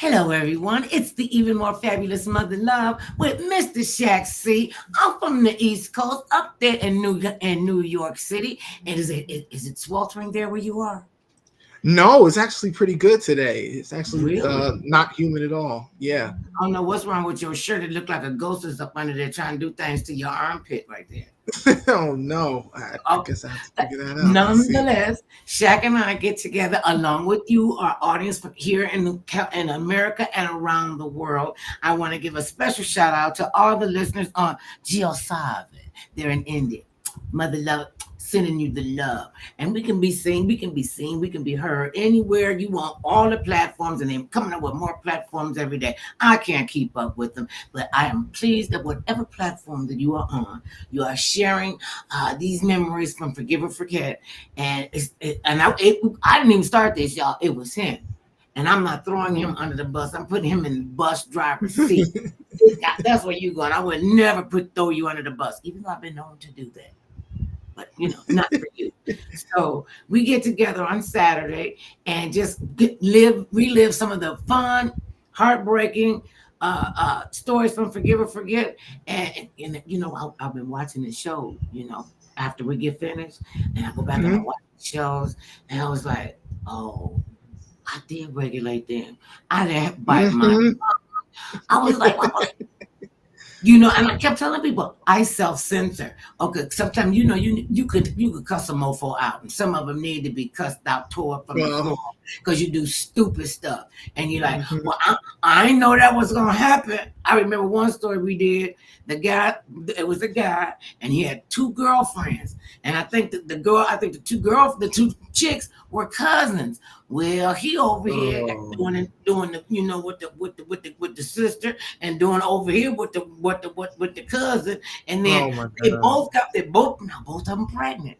Hello, everyone. It's the even more fabulous Mother Love with Mr. Shaq C. I'm from the East Coast, up there in New York City. And is it sweltering there where you are? No, it's actually pretty good today. It's actually Really? not humid at all. Yeah. I don't know what's wrong with your shirt. It looked like a ghost is up under there trying to do things to your armpit right there. Oh no. I Okay. guess I have to figure that out. Let's see. Nonetheless, Shaq and I get together along with you, our audience from here in America and around the world. I want to give a special shout out to all the listeners on Geosave. They're in India. Mother Love sending you the love. And we can be seen, we can be heard anywhere you want, all the platforms, and they're coming up with more platforms every day. I can't keep up with them, but I am pleased that whatever platform that you are on, you are sharing these memories from Forgive or Forget. And I didn't even start this, y'all. It was him. And I'm not throwing him under the bus. I'm putting him in the bus driver's seat. That's where you're going. I would never throw you under the bus, even though I've been known to do that. But not for you. So we get together on Saturday and just relive some of the fun, heartbreaking stories from Forgive or Forget. I've been watching the show. After we get finished, and I go back and I Mhm. watch the shows, and I was like, oh, I did regulate them. I didn't bite my. Mhm. I was like, and I kept telling people I self-censor. Okay, sometimes you could cuss a mofo out, and some of them need to be cussed out, tore up from the Well, floor because you do stupid stuff, and you're like, mhm. well, I didn't know that was gonna happen. I remember one story we did. It was a guy, and he had two girlfriends, and I think the two chicks were cousins. Well, he over here Oh, doing the with the sister and doing over here with the cousin, and then oh my God. both of them pregnant.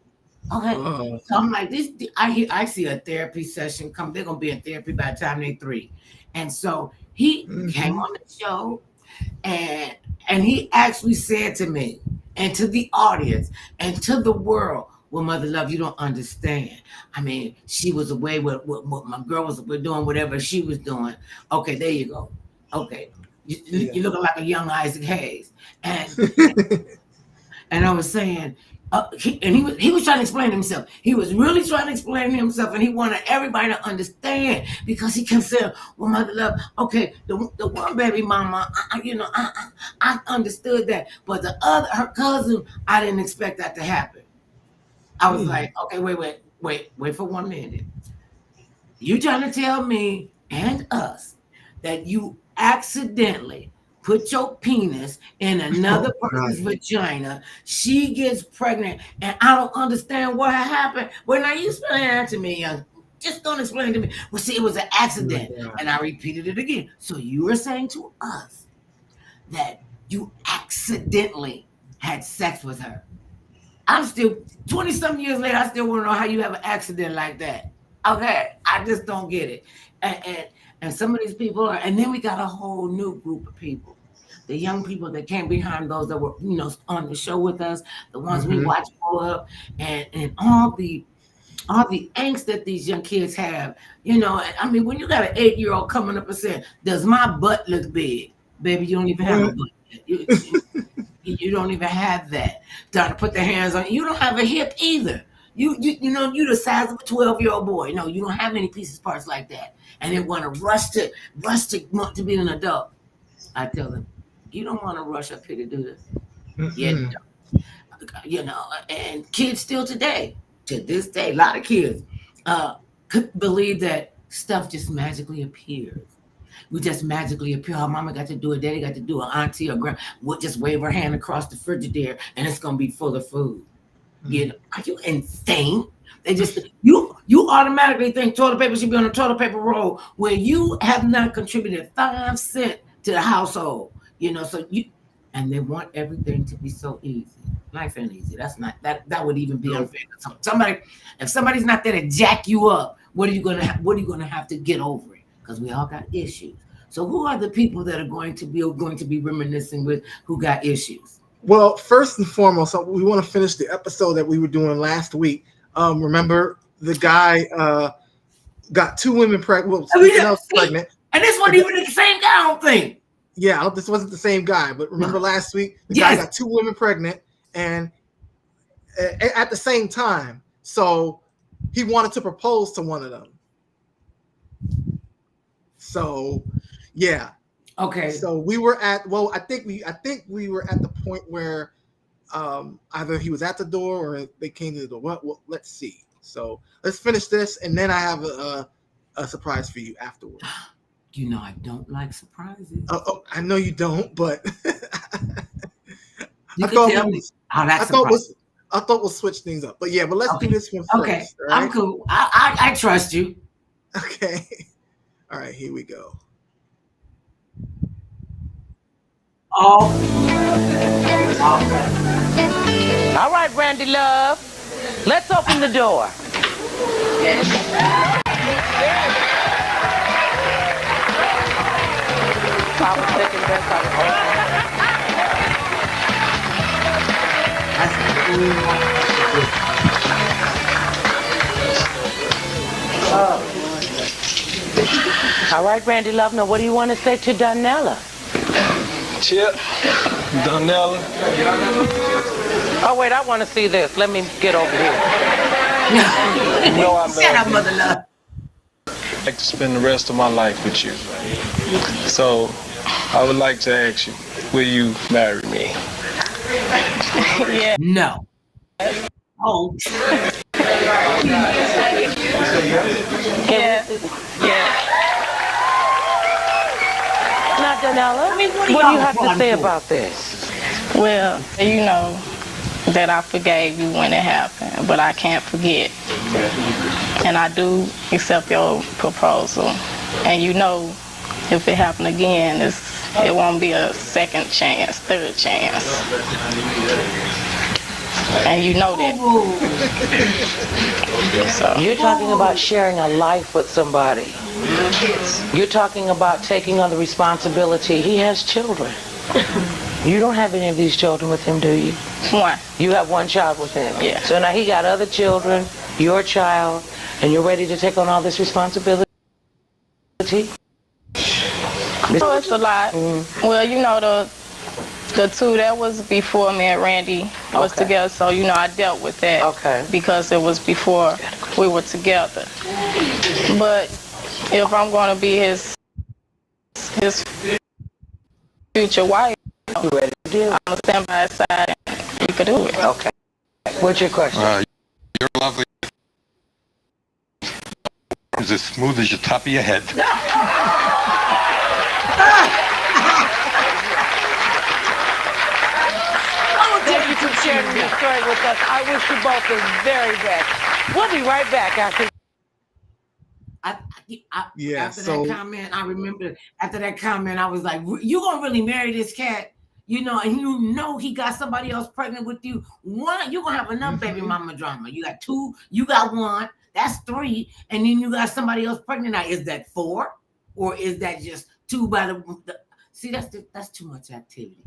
Okay, Oh. so I'm like this. I see a therapy session come. They're gonna be in therapy by the time they're three, and so he came Mhm. on the show and he actually said to me and to the audience and to the world, well, Mother Love, you don't understand. I mean, she was away with what my girl was doing, whatever she was doing. Okay, there you go. Okay. Yeah. You're looking like a young Isaac Hayes. And I was saying, he was trying to explain himself. He was really trying to explain himself, and he wanted everybody to understand because he kept saying, "Well, Mother Love, okay, the one baby mama, I understood that, but her cousin, I didn't expect that to happen." I was Hmm. like, "Okay, wait for 1 minute. You trying to tell me and us that you accidentally put your penis in Oh another God. person's vagina, she gets pregnant, and I don't understand what happened? Well, now you explain that to me, young. Just don't explain to me. Well, see, it was an Oh my accident. God. And I repeated it again. So you were saying to us that you accidentally had sex with her. I'm still 20 some years later, I still want to know how you have an accident like that. Okay. I just don't get it. And some of these people are, and then we got a whole new group of people. The young people that came behind those that were, on the show with us, the ones we Mhm. watch grow up, and all the angst that these young kids have. I mean, when you got an 8-year-old coming up and saying, "Does my butt look big?" Baby, you don't even have a What? butt yet. You don't even have that. Trying to put their hands on you don't have a hip either. You the size of a 12-year-old boy. No, you don't have any pieces parts like that. And they want to rush to want to be an adult. I tell them, you don't want to rush up here to do this. Yeah, Mm-mm. and kids still today, to this day, a lot of kids could believe that stuff just magically appears. We just magically appear. Our mama got to do it, daddy got to do it, auntie or grandma would just wave her hand across the Frigidaire and it's gonna be full of food. Are you insane? They just you automatically think toilet paper should be on a toilet paper roll where you have not contributed 5 cents to the household. So and they want everything to be so easy. Life ain't easy. That's not that would even be Nope. unfair. So if somebody's not there to jack you up, what are you gonna have to get over it? Because we all got issues. So who are the people that are going to be reminiscing with who got issues? Well, first and foremost, we want to finish the episode that we were doing last week. Remember the guy got two women pregnant, well, I mean, something else see, pregnant. and this wasn't even the same guy, I don't think. Yeah, this wasn't the same guy. But remember last week, the guy got 2 women pregnant, and at the same time. So he wanted to propose to one of them. So, yeah. Okay. So we were at. Well, I think we were at the point where either he was at the door or they came to the door. Well, let's see. So let's finish this, and then I have a surprise for you afterwards. You know I don't like surprises. Oh, I know you don't, but I thought we'll switch things up. But yeah, but let's do this one first. Okay, right? I'm cool. I trust you. Okay. All right, here we go. Oh. All right, Randy Love. Let's open the door. All right, Randy Love. Now, what do you want to say to Donella? Chip, Donella. Oh, wait, I want to see this. Let me get over here. You know I love Shut up, you. Mother Love. I'd like to spend the rest of my life with you. So, I would like to ask you, will you marry me? Yeah. No. Oh. Yeah. Now, Donella, what do you have to say about this? Well, you know that I forgave you when it happened, but I can't forget. And I do accept your proposal. And you know, if it happened again, it won't be a second chance, third chance. And you know that. So. You're talking about sharing a life with somebody. You're talking about taking on the responsibility. He has children. You don't have any of these children with him, do you? One. You have one child with him. Yeah. So now he got other children, your child, and you're ready to take on all this responsibility? Oh, it's a lot. Well, you know, the two that was before me and Randy was together, so you know I dealt with that. Okay. Because it was before we were together. But if I'm going to be his future wife, You ready to do it? I'm gonna stand by his side and we could do it. Okay. What's your question? You're lovely. It's as smooth as your top of your head. Thank you for sharing your story with us. I wish you both the very best. We'll be right back after. After that comment, I remember after that comment, I was like, "You gonna really marry this cat?" You know, and you know he got somebody else pregnant with you. One, you're gonna have enough baby mama drama. You got 2, you got 1, that's 3, and then you got somebody else pregnant. Now, is that 4, or is that just 2 by the see? That's too much activity.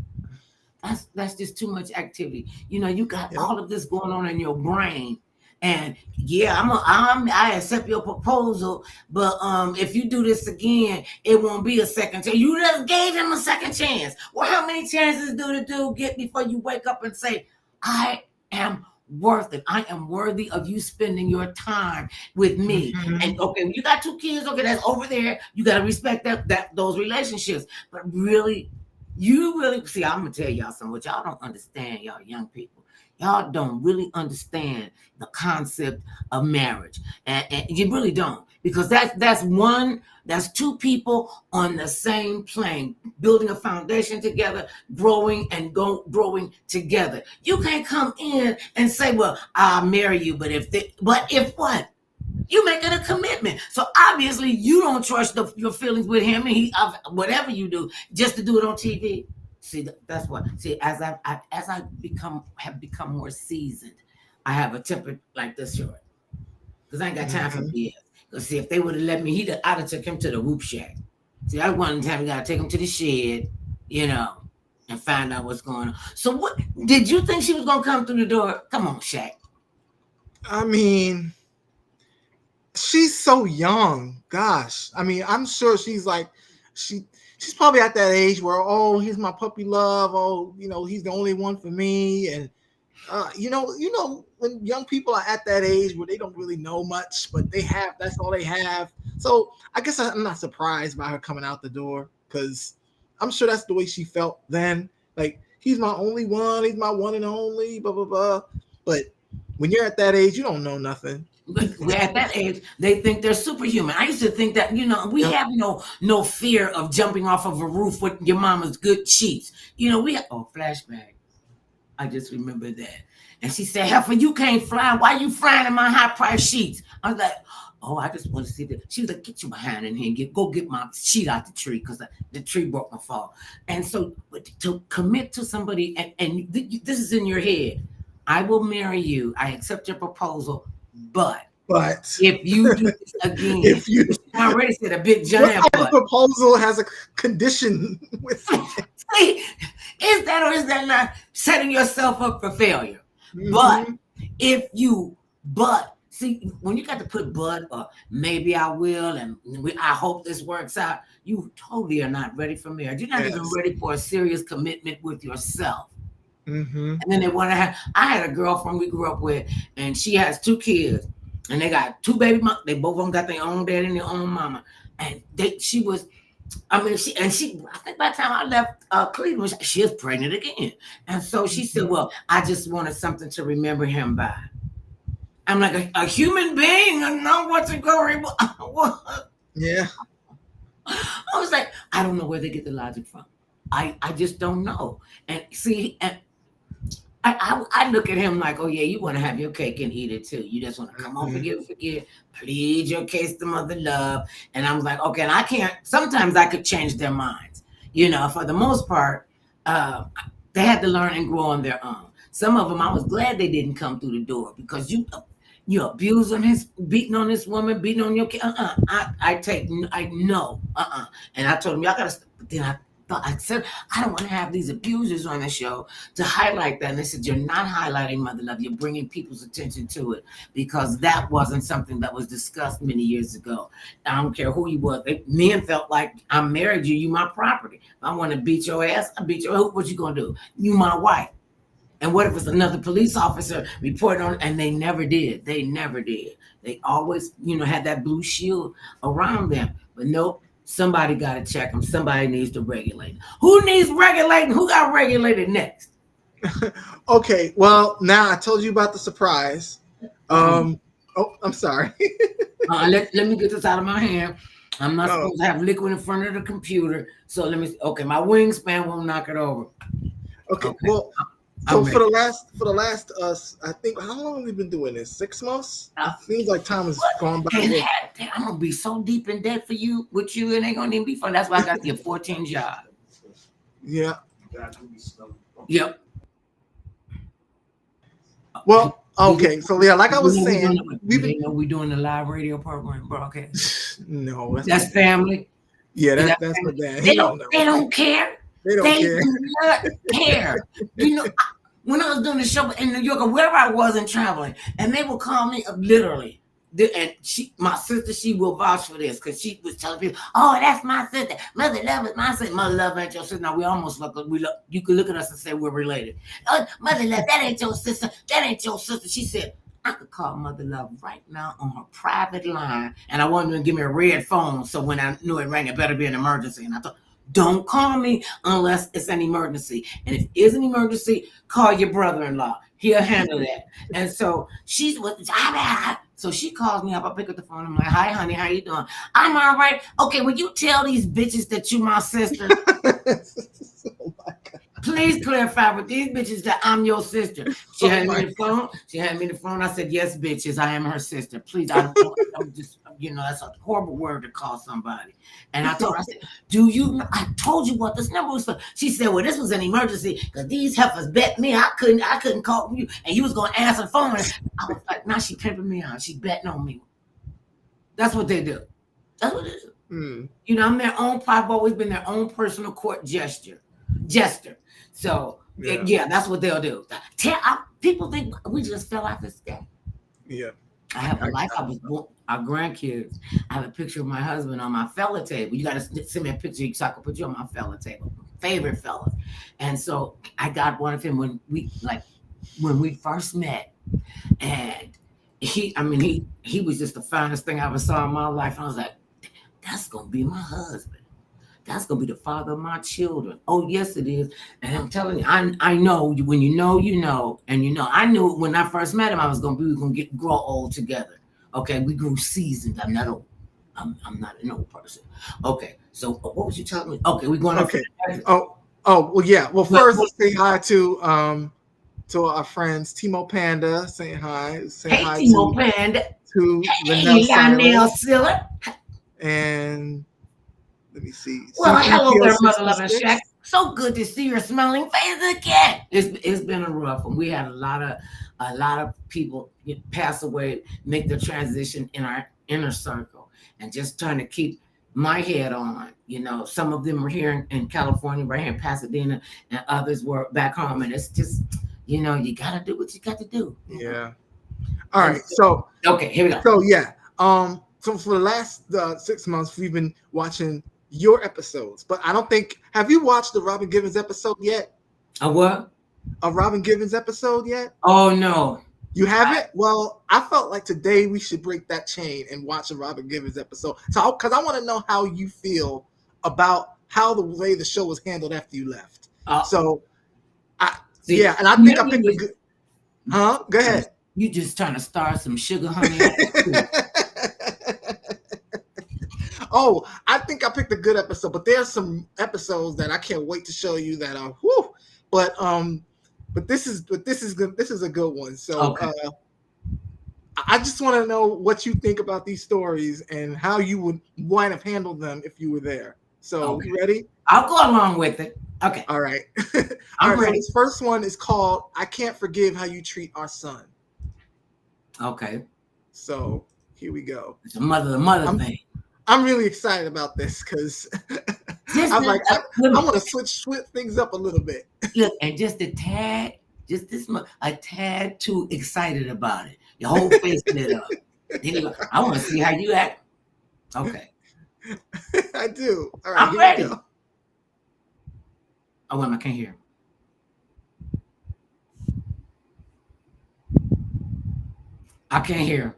That's just too much activity. You know, you got all of this going on in your brain. And yeah, I accept your proposal, but if you do this again, it won't be a second chance. You just gave him a second chance. Well, how many chances do the dude get before you wake up and say, I am worth it. I am worthy of you spending your time with me. And okay, you got 2 kids, okay, that's over there. You got to respect those relationships. But really, you really see, I'm gonna tell y'all something what y'all don't understand, y'all young people. Y'all don't really understand the concept of marriage, and you really don't, because that's 2 people on the same plane, building a foundation together, growing together. You can't come in and say, "Well, I'll marry you," but if what? You making a commitment, so obviously you don't trust your feelings with him, and whatever you do, just to do it on TV. See, that's what. See, as I have become more seasoned, I have a temper like this short, because I ain't got time for BS. Because see, if they would have let me, I'd have took him to the whoop shack. See, I one time we gotta take him to the shed, you know, and find out what's going on. So, what did you think she was gonna come through the door? Come on, Shaq. I mean, she's so young. Gosh, I mean, I'm sure she's like, she's probably at that age where, oh, he's my puppy love. Oh, he's the only one for me. And when young people are at that age where they don't really know much, but that's all they have. So I guess I'm not surprised by her coming out the door, because I'm sure that's the way she felt then. Like, he's my only one. He's my one and only, blah, blah, blah. But when you're at that age, you don't know nothing. At that age, they think they're superhuman. I used to think that, we have no fear of jumping off of a roof with your mama's good sheets. Flashback. I just remember that. And she said, Heifer, you can't fly. Why you flying in my high-priced sheets? I was like, oh, I just want to see that. She was like, get your behind in here and go get my sheet out the tree, because the tree broke my fall. And so to commit to somebody, and this is in your head, I will marry you. I accept your proposal, but if you do this again, I already said a big giant what proposal has a condition with it? See, is that or is that not setting yourself up for failure? Mm-hmm. But see, when you got to put but or maybe I will and I hope this works out, you totally are not ready for marriage. You're not even ready for a serious commitment with yourself. Mm-hmm. And then they want to have. I had a girlfriend we grew up with, and she has 2 kids, and they got 2 baby moms. They both of them got their own daddy and their own mama, and she was. I think by the time I left Cleveland, she was pregnant again. And so she said, well, I just wanted something to remember him by. I'm like, a human being, I know what to go. Yeah. I was like, I don't know where they get the logic from. I just don't know. And see, and I look at him like, oh yeah, you want to have your cake and eat it too. You just want to come on, forget, plead your case to mother love. And I'm like, okay, and I can't. Sometimes I could change their minds. For the most part, they had to learn and grow on their own. Some of them, I was glad they didn't come through the door, because you abusing beating on this woman, beating on your kid. I know. And I told him, y'all gotta. But then I said, I don't want to have these abusers on the show to highlight that. And they said, you're not highlighting mother love. You're bringing people's attention to it, because that wasn't something that was discussed many years ago. I don't care who you was. Men felt like, I married you. You my property. If I want to beat your ass, I beat your ass. What you going to do? You my wife. And what if it's another police officer reported on? And they never did. They always, had that blue shield around them. But nope. Somebody got to check them. Somebody needs to regulate. Who needs regulating? Who got regulated next? Okay, well, now I told you about the surprise. Oh, I'm sorry. Let me get this out of my hand. I'm not supposed to have liquid in front of the computer. So okay, my wingspan won't knock it over. Okay. Well, so for the last I think, how long have we been doing this? 6 months? It seems like time has gone by. I'm gonna be so deep in debt with you, and ain't gonna even be fun. That's why I got the 14 job. Yeah. Yep. Well, okay. So yeah, like I was saying, we doing the live radio program broadcast. No, that's family. Yeah, that's what that. They don't care. They do not care. When I was doing the show in New York or wherever I was and traveling, and they would call me literally. And my sister, she will vouch for this, because she was telling people, "Oh, that's my sister. Mother love is my sister. Mother love ain't your sister." Now we almost look. You could look at us and say we're related. Oh, mother love, that ain't your sister. That ain't your sister. She said, I could call mother love right now on her private line, and I wanted her to give me a red phone, so when I knew it rang, it better be an emergency. And I thought, don't call me unless it's an emergency. And if it is an emergency, call your brother-in-law. He'll handle that. And so so she calls me up. I pick up the phone. I'm like, hi, honey, how you doing? I'm all right. Okay, will you tell these bitches that you my sister? Oh my God. Please clarify with these bitches that I'm your sister. She had me the phone. I said, yes, bitches, I am her sister. Please, I'm just, that's a horrible word to call somebody. And I told her, I said, I told you what this number was for. She said, well, this was an emergency because these heifers bet me I couldn't call you, and you was going to answer the phone. And I was like, now she pimping me out. She betting on me. That's what they do. That's what it is. I'm their own, I've always been their own personal court jester. So yeah, that's what they'll do. People think we just fell out this day. Yeah, I have a life. I was born. our grandkids. I have a picture of my husband on my fella table. You got to send me a picture so I can put you on my fella table. Favorite fellas. And so I got one of him when we first met. And he was just the finest thing I ever saw in my life. I was like, that's gonna be my husband. That's gonna be the father of my children. Oh, yes, it is. And I'm telling you, I know when you know, you know, and you know. I knew when I first met him, I was gonna be we were gonna grow old together. Okay, we grew seasoned. I'm not old. I'm not an old person. Okay, so what was you telling me? Okay, we're going. Okay. Well, yeah. Well, first let's say hi to our friends Timo Panda. Saying hi. Saying Hey, hi Timo Panda. to Hey, Linnell Lionel Silas. Siller. And let me see. Well, hello there, Mother Loving 66. Shaq. So good to see your smelling face again. It's been a rough one. We had a lot of people pass away, make the transition in our inner circle, and just trying to keep my head on. You know, some of them were here in California, right here in Pasadena, and others were back home. And it's just, you know, you gotta do what you got to do. Yeah. All right. So okay, here we go. So yeah. So for the last 6 months, we've been watching your episodes, but I don't think have you watched the Robin Givens episode yet? A what? A Robin Givens episode yet? Oh no. You haven't? Well, I felt like today we should break that chain and watch a Robin Givens episode. So, because I want to know how you feel about how the way the show was handled after you left. And I think I picked a good. Huh? Go ahead. You just trying to start some sugar honey. Oh, I think I picked a good episode, but there's some episodes that I can't wait to show you that are whoo. But this is good. This is a good one. So I just want to know what you think about these stories and how you might have handled them if you were there. So you ready? I'll go along with it. Okay. All right. I'm ready. So this first one is called "I Can't Forgive How You Treat Our Son." Okay. So here we go. It's a mother thing. I'm really excited about this because I'm like, I want to switch things up a little bit. Look, and just a tad too excited about it. Your whole face lit up. I want to see how you act. Okay. I do. All right. I'm ready. Oh, wait, I can't hear. I can't hear.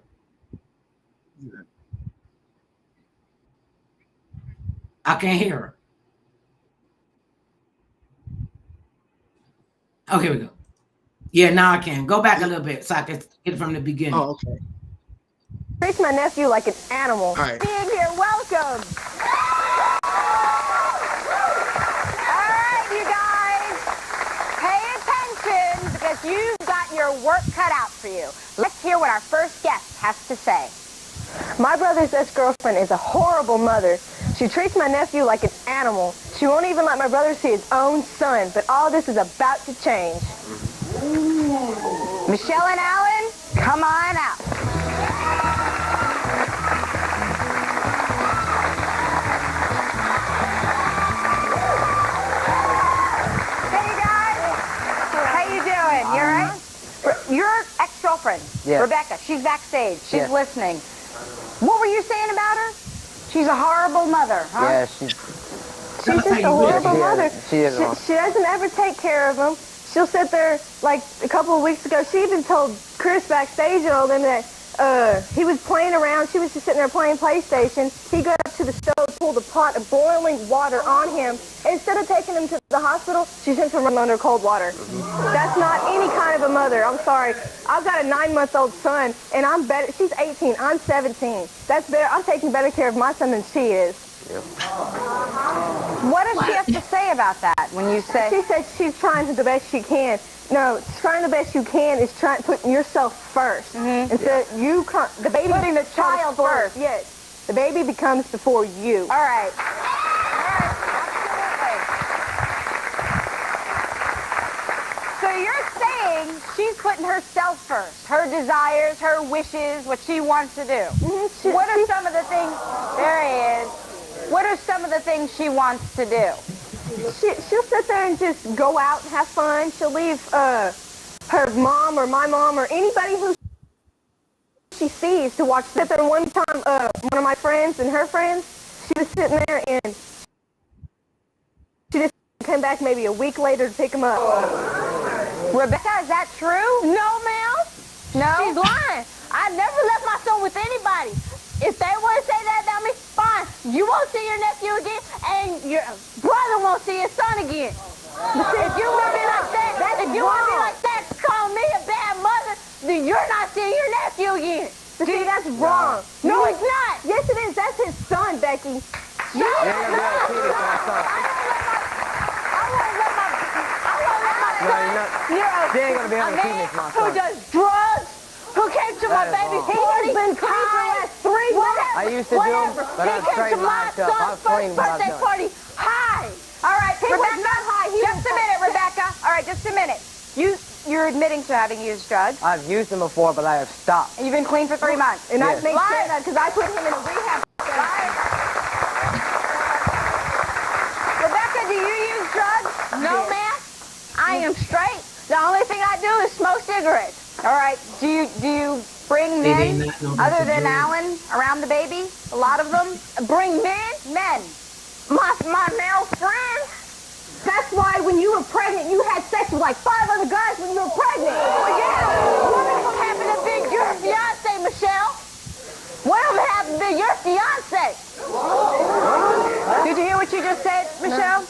I can't hear her. Oh, here we go. Yeah, now I can. Go back a little bit so I can get it from the beginning. Oh, okay. Treat my nephew like an animal. All right. Being here, welcome. All right, you guys, pay attention because you've got your work cut out for you. Let's hear what our first guest has to say. My brother's ex-girlfriend is a horrible mother. She treats my nephew like an animal. She won't even let my brother see his own son, but all this is about to change. Michelle and Alan, come on out. Hey, you guys. How you doing? You all right? Your ex-girlfriend, Rebecca, she's backstage. She's listening. What were you saying about her? She's a horrible mother, huh? Yeah, she's just a horrible mother. She doesn't ever take care of him. She'll sit there, like a couple of weeks ago, she even told Chris backstage and all them that he was playing around. She was just sitting there playing PlayStation. He got up to the stove, pulled a pot of boiling water on him. Instead of taking him to the hospital, she sent him run under cold water. That's not any kind of a mother. I'm sorry. I've got a 9-month-old son, and I'm better. She's 18. I'm 17. That's better. I'm taking better care of my son than she is. Yep. What does she have to say about that when you say? She said she's trying the best she can. No, trying the best you can is putting yourself first. Mm-hmm. Instead, the baby putting the child first. Yes, the baby becomes before you. All right. Absolutely. So you're saying she's putting herself first, her desires, her wishes, what she wants to do. Mm-hmm. What are some of the things? There he is. What are some of the things she wants to do? She'll sit there and just go out and have fun. She'll leave her mom or my mom or anybody who she sees to watch. Sit there one time, one of my friends and her friends, she was sitting there and she just came back maybe a week later to pick him up. Rebecca, is that true? No, ma'am. No? She's lying. I never left my son with anybody. If they want to say that about me, fine. You won't see your nephew again, and your brother won't see his son again. If you want to be like that, call me a bad mother, then you're not seeing your nephew again. See, that's wrong. No, it's not. Yes, it is. That's his son, Becky. I who does drugs, who came to my baby's party, been clean for the last 3 months. I used to do them, but He I've came to straightened my myself. son's I've cleaned first birthday myself. party high. All right, He was Rebecca, not high. just a minute, Rebecca. All right, just a minute. You're admitting to having used drugs. I've used them before, but I have stopped. And you've been clean for 3 months. And Yes. I make sure that because I put him in a rehab center. Rebecca, do you use drugs? No, ma'am. I am straight. The only thing I do is smoke cigarettes. All right. Do you bring They men not know other what to than do. Alan around the baby? A lot of them. Bring men? Men. My male friends? That's why when you were pregnant, you had sex with like 5 other guys when you were pregnant. Well, yeah. One of them happened to be your fiance, Michelle. One of them happened to be your fiance. Did you hear what you just said, Michelle?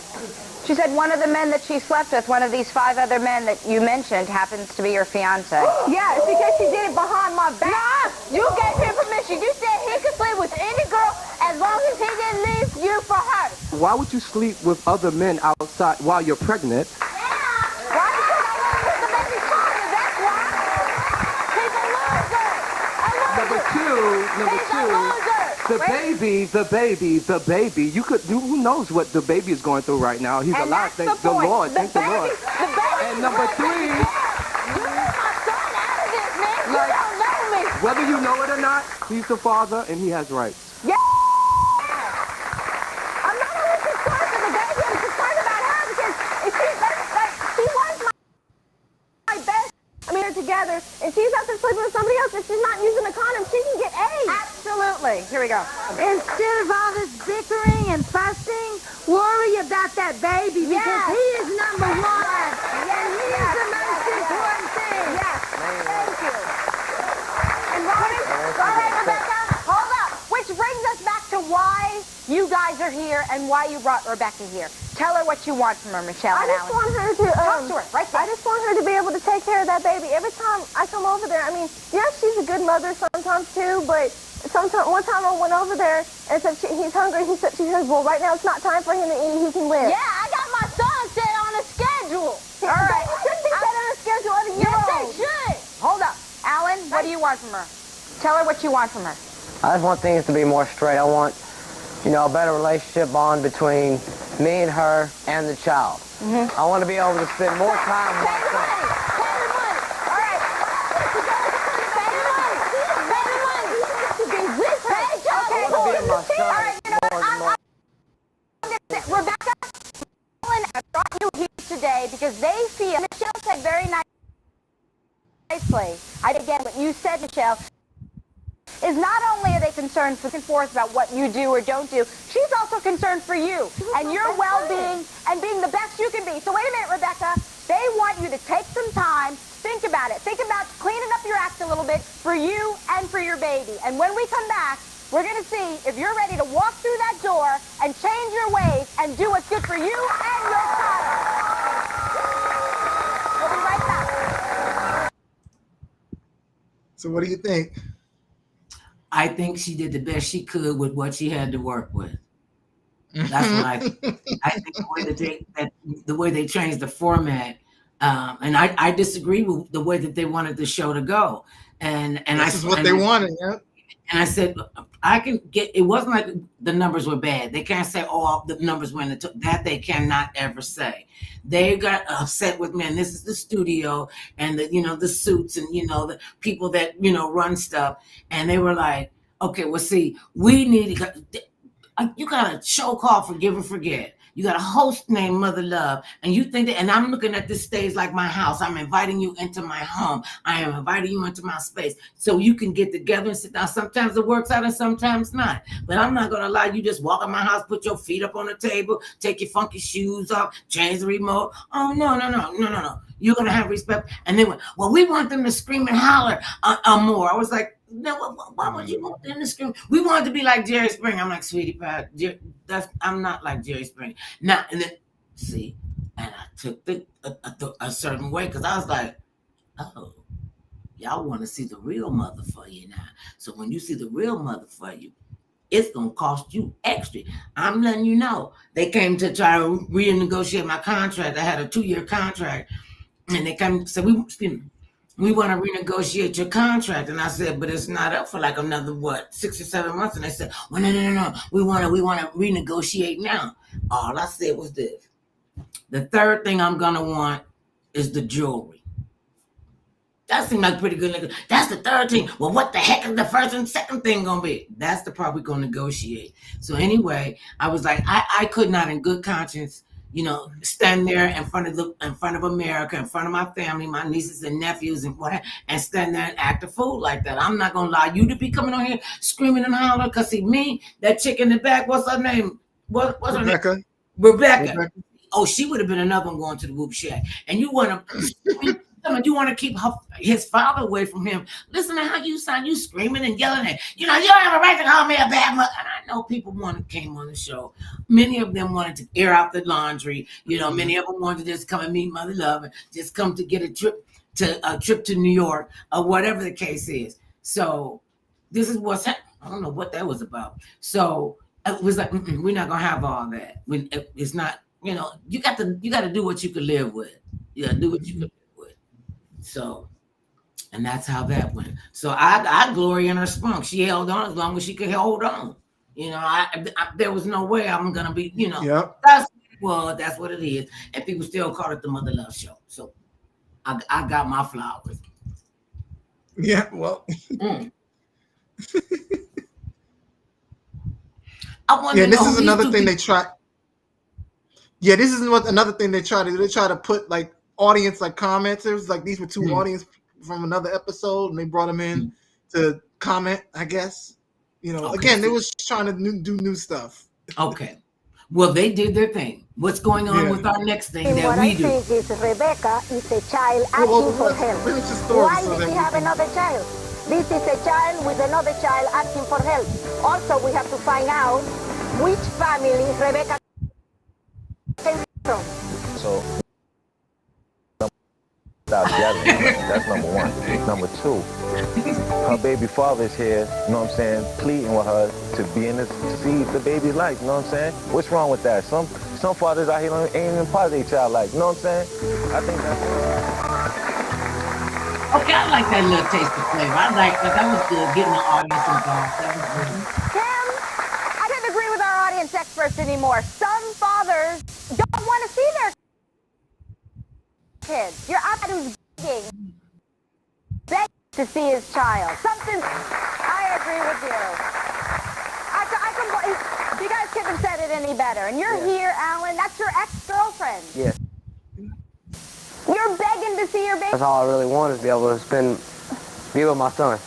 She said one of the men that she slept with, one of these 5 other men that you mentioned, happens to be your fiance. Yeah, it's because she did it behind my back. Nah, you gave him permission. You said he could sleep with any girl as long as he didn't leave you for her. Why would you sleep with other men outside while you're pregnant? Why? Because I want to put the baby's father. That's why. He's a loser. Number two, He's a loser. the baby. Who knows what the baby is going through right now? He's And alive. that's Thank the the point. Lord. Thank the Lord. The baby. And number three, You let my son out of this, man. You Like- don't know me. whether you know it or not, he's the father and he has rights. Yeah. I'm not only concerned for the baby, I'm concerned about her because if she was my best. I mean, they're together, and she's out there sleeping with somebody else. If she's not using a condom, she can get AIDS. Absolutely. Here we go. Instead of all this bickering and fussing, worry about that baby because he is number one. And he is the most important thing. Yes. Thank you. And Rebecca, hold up. Which brings us back to why you guys are here and why you brought Rebecca here. Tell her what you want from her, Michelle I and just Alan. want her to Talk to her, right there. I just want her to be able to take care of that baby. Every time I come over there, I mean, yeah, she's a good mother sometimes too, but one time I went over there and said he's hungry. She says, well, right now it's not time for him to eat. He can live. Yeah, I got my son set on a schedule. All right. They shouldn't be set on a schedule at a year Yes, old. they should. Hold up. Alan, what do you want from her? Tell her what you want from her. I just want things to be more straight. I want, a better relationship bond between me and her and the child. I want to be able to spend more time with my son. Pay the money. All right. Pay the money. Pay the money. Pay child I want to be with my son All right, you know more and what? more. Rebecca, Alan, I brought you here today because they feel, Michelle said very nicely, again, what you said, Michelle, is not only are they concerned for and forth about what you do or don't do, she's also concerned for you and your well-being and being the best you can be. So wait a minute, Rebecca. They want you to take some time, think about it. Think about cleaning up your act a little bit for you and for your baby. And when we come back, we're going to see if you're ready to walk through that door and change your ways and do what's good for you and your child. We'll be right back. So what do you think? I think she did the best she could with what she had to work with. That's what I think. I think the way they changed the format, and I disagree with the way that they wanted the show to go. And This is what they wanted, yeah. And I said, I can get. It wasn't like the numbers were bad. They can't say, "Oh, the numbers went." That they cannot ever say. They got upset with me, and this is the studio, and the suits, and the people that run stuff, and they were like, "Okay, well, see, we need you got a show called Forgive and Forget. You got a host named Mother Love, and you think that, and I'm looking at this stage like my house. I'm inviting you into my home. I am inviting you into my space so you can get together and sit down. Sometimes it works out and sometimes not. But I'm not going to allow you just walk in my house, put your feet up on the table, take your funky shoes off, change the remote. Oh, no. You're going to have respect. And then, well, we want them to scream and holler more. I was like, no, why would you want them to scream? We want to be like Jerry Springer. I'm like, sweetie pie, I'm not like Jerry Springer. Now, and then, see, and I took a certain way because I was like, oh, y'all want to see the real mother for you now. So when you see the real mother for you, it's going to cost you extra. I'm letting you know. They came to try to renegotiate my contract. I had a 2-year contract. And they come and said, we want to renegotiate your contract. And I said, but it's not up for like another, 6 or 7 months. And they said, well, no. We want to renegotiate now. All I said was this. The third thing I'm going to want is the jewelry. That seemed like pretty good. That's the third thing. Well, what the heck is the first and second thing going to be? That's the part we're going to negotiate. So anyway, I was like, I could not in good conscience, stand there in front of America, in front of my family, my nieces and nephews and stand there and act a fool like that. I'm not going to allow you to be coming on here screaming and hollering because see me, that chick in the back, what's her name? What's her name? Rebecca. Oh, she would have been another one going to the whoop shack. And you want to... You want to keep his father away from him. Listen to how you sound. You screaming and yelling at, you don't have a right to call me a bad mother. And I know people came on the show. Many of them wanted to air out the laundry. Many of them wanted to just come and meet Mother Love and just come to get a trip to New York or whatever the case is. So this is what's happening. I don't know what that was about. So it was like, we're not gonna have all that. It's not. You got to do what you can live with. You got to do what you can. So, and that's how that went. So I glory in her spunk. She held on as long as she could hold on. There was no way I'm gonna be. Yep. That's what it is. And people still call it the Mother Love Show. So I got my flowers. Yeah. Well. This is another thing they try. Yeah, this is another thing they try to do. They try to put like audience like commenters, like these were two audience from another episode, and they brought them in to comment. I guess again they was trying to do new stuff. Okay, well they did their thing. What's going on with our next thing that what we I do? think is Rebecca is a child asking for help. Why does she have another child? This is a child with another child asking for help. Also, we have to find out which family Rebecca came from. So. That's number one. Number two, her baby father's here, you know what I'm saying, pleading with her to be in this, to see the baby's life, you know what I'm saying? What's wrong with that? Some fathers out here ain't even part of their child life, you know what I'm saying? I think that's... Okay, I like that little taste of flavor. I like that was good, getting the audience involved. That was good. Tim, I didn't agree with our audience experts anymore. Some fathers don't want to see their kids. You're out there begging to see his child. I agree with you. You guys couldn't have said it any better. And you're here, Alan. That's your ex-girlfriend. Yeah. You're begging to see your baby. That's all I really want is to be able to be with my son.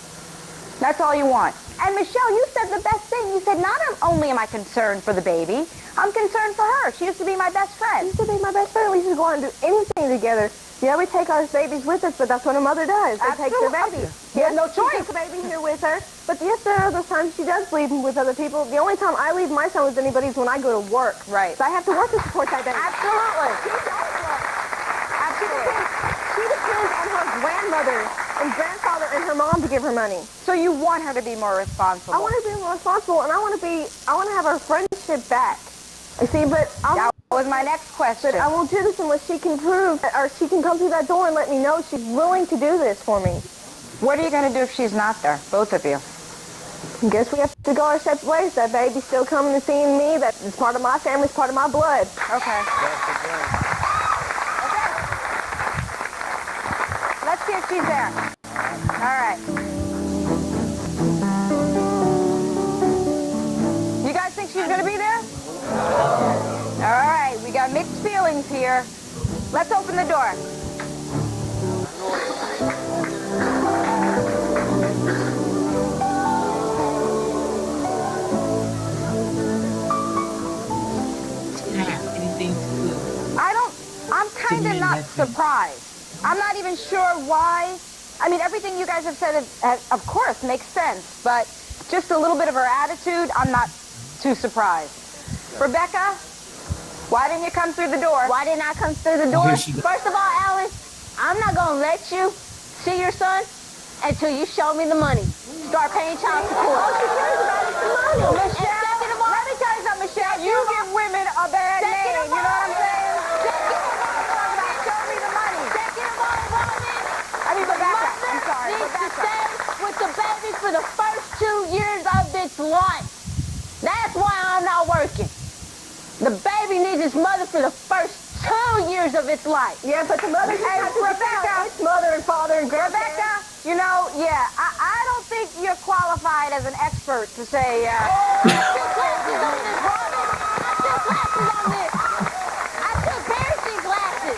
That's all you want. And Michelle, you said the best thing. You said, not only am I concerned for the baby, I'm concerned for her. She used to be my best friend. She used to be my best friend. We used to go out and do anything together. Yeah, we take our babies with us, but that's what a mother does. They take their baby. You have no choice. She takes the baby here with her. But yes, there are those times she does leave with other people. The only time I leave my son with anybody is when I go to work. Right. So I have to work to support that baby. Absolutely. She depends on her grandmother and grandfather and her mom to give her money. So you want her to be more responsible? I want her to be more responsible, and I want to have our friendship back. You see, but that was my next question. But I won't do this unless she can prove, or she can come through that door and let me know she's willing to do this for me. What are you going to do if she's not there, both of you? I guess we have to go our separate ways. That baby's still coming and seeing me. That's part of my family. It's part of my blood. Okay. Let's see if she's there. All right. You guys think she's going to be there? All right. feelings here. Let's open the door. I'm kind of not surprised. I'm not even sure why. I mean, everything you guys have said, of course, makes sense, but just a little bit of her attitude, I'm not too surprised. Rebecca, why didn't you come through the door? Why didn't I come through the door? First of all, Alice, I'm not going to let you see your son until you show me the money. Start paying child support. Oh, she cares about the money. Michelle, let me tell you something, Michelle. You give women a bad name, you know what I'm saying? With the baby for the first 2 years of its life. That's why I'm not working. The baby needs its mother for the first 2 years of its life. Yeah, but the mother, hey, Rebecca, its mother and father and grandparents. Rebecca, you know, yeah, I don't think you're qualified as an expert to say, I took classes on this, Robin. I took classes on this. I took parenting classes.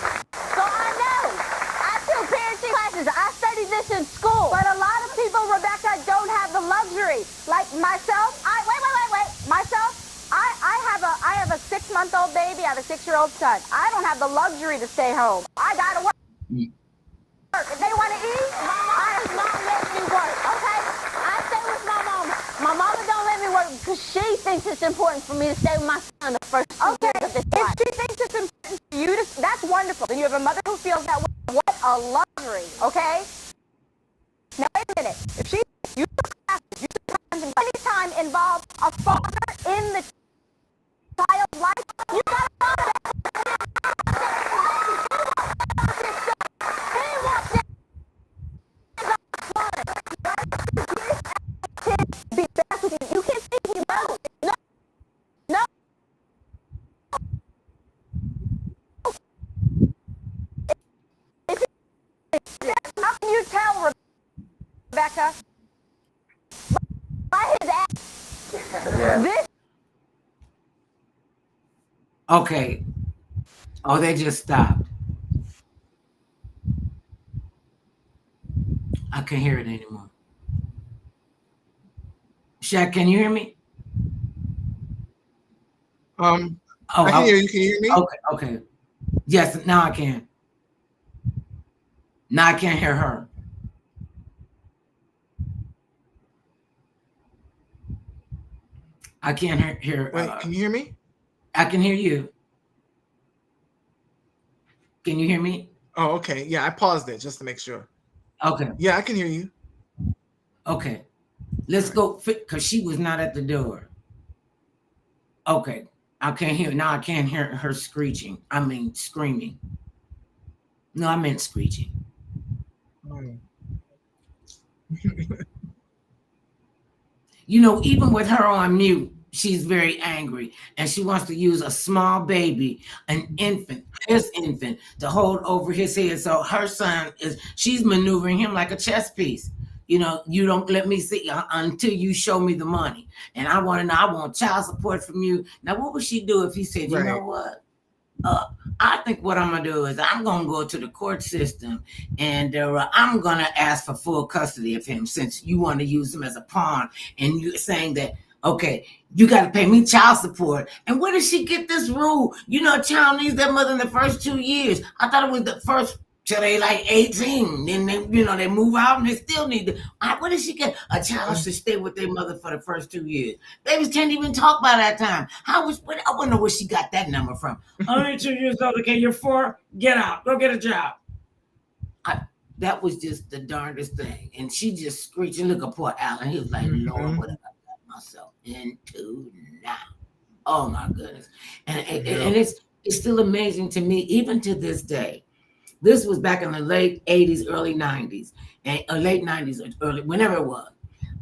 So I know. I took parenting classes. I studied this in school. But a lot of people, Rebecca, don't have the luxury. Like myself, wait. Myself, I have a 6-month-old baby. I have a 6-year-old son. I don't have the luxury to stay home. I gotta work. If they want to eat, my mom does not let me work. Okay, I stay with my mama. My mama don't let me work because she thinks it's important for me to stay with my son the first 2 years of his life. If she thinks it's important for you to, that's wonderful. Then you have a mother who feels that way. What a luxury. Okay. Now wait a minute. If she, you any time involve a father in the child's life, you gotta know that. He wants it. Be fast with you. You can't think he knows. No. How can you tell, Rebecca? By his act. This. Okay. Oh, they just stopped. I can't hear it anymore. Shaq, can you hear me? I can hear you. Can you hear me? Okay. Yes, now I can. Now I can't hear her. I can't hear. Wait, can you hear me? I can hear you. Can you hear me? Oh, okay. Yeah, I paused it just to make sure. Okay. Yeah, I can hear you. Okay. Let's go, because she was not at the door. Okay. I can't hear. Now I can't hear her screeching. I mean, screaming. No, I meant screeching. You know, even with her on mute, she's very angry, and she wants to use a small baby, an infant, his infant, to hold over his head. So her son she's maneuvering him like a chess piece. You know, you don't let me see until you show me the money. And I want to know, I want child support from you. Now, what would she do if he said, you know what? I think what I'm going to do is I'm going to go to the court system and I'm going to ask for full custody of him since you want to use him as a pawn. And you're saying that, okay, you got to pay me child support. And where did she get this rule? You know, a child needs their mother in the first 2 years. I thought it was the first till they like 18. Then they, you know, they move out and they still need to. Where did she get a child should stay with their mother for the first 2 years? Babies can't even talk by that time. I wonder where she got that number from. Only 2 years old. Okay, you're 4. Get out. Go get a job. That was just the darndest thing. And she just screeching. Look at poor Alan. He was like, Lord, what have I got myself into now? Oh my goodness. And it's still amazing to me, even to this day. This was back in the late 80s, early 90s, and late 90s, or early, whenever it was.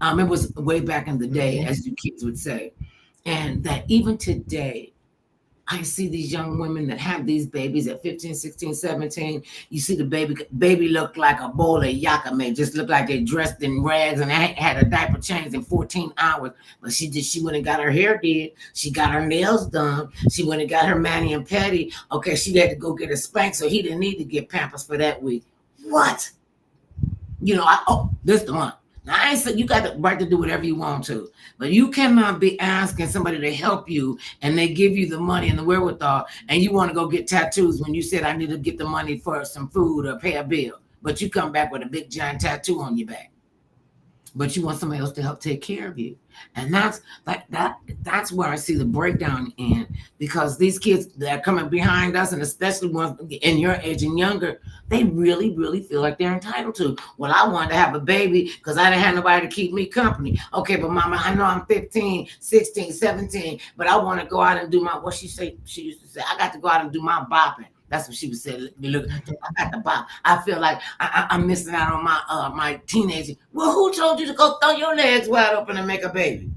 It was way back in the day, as you kids would say. And that even today, I see these young women that have these babies at 15, 16, 17. You see the baby look like a bowl of yakame, just look like they dressed in rags and had a diaper change in 14 hours. But she went and got her hair did. She got her nails done. She went and got her mani and pedi. Okay, she had to go get a spank, so he didn't need to get Pampers for that week. What? You know, this the one. Now, I ain't saying you got the right to do whatever you want to, but you cannot be asking somebody to help you and they give you the money and the wherewithal, and you want to go get tattoos when you said I need to get the money for some food or pay a bill, but you come back with a big giant tattoo on your back. But you want somebody else to help take care of you. And that's that's where I see the breakdown in, because these kids that are coming behind us, and especially ones in your age and younger, they really, really feel like they're entitled to. Well, I wanted to have a baby because I didn't have nobody to keep me company. Okay, but mama, I know I'm 15, 16, 17, but I want to go out and do my, what she used to say, I got to go out and do my bopping. That's what she would say. Look, I got the bop. I feel like I'm missing out on my teenager. Well, who told you to go throw your legs wide open and make a baby?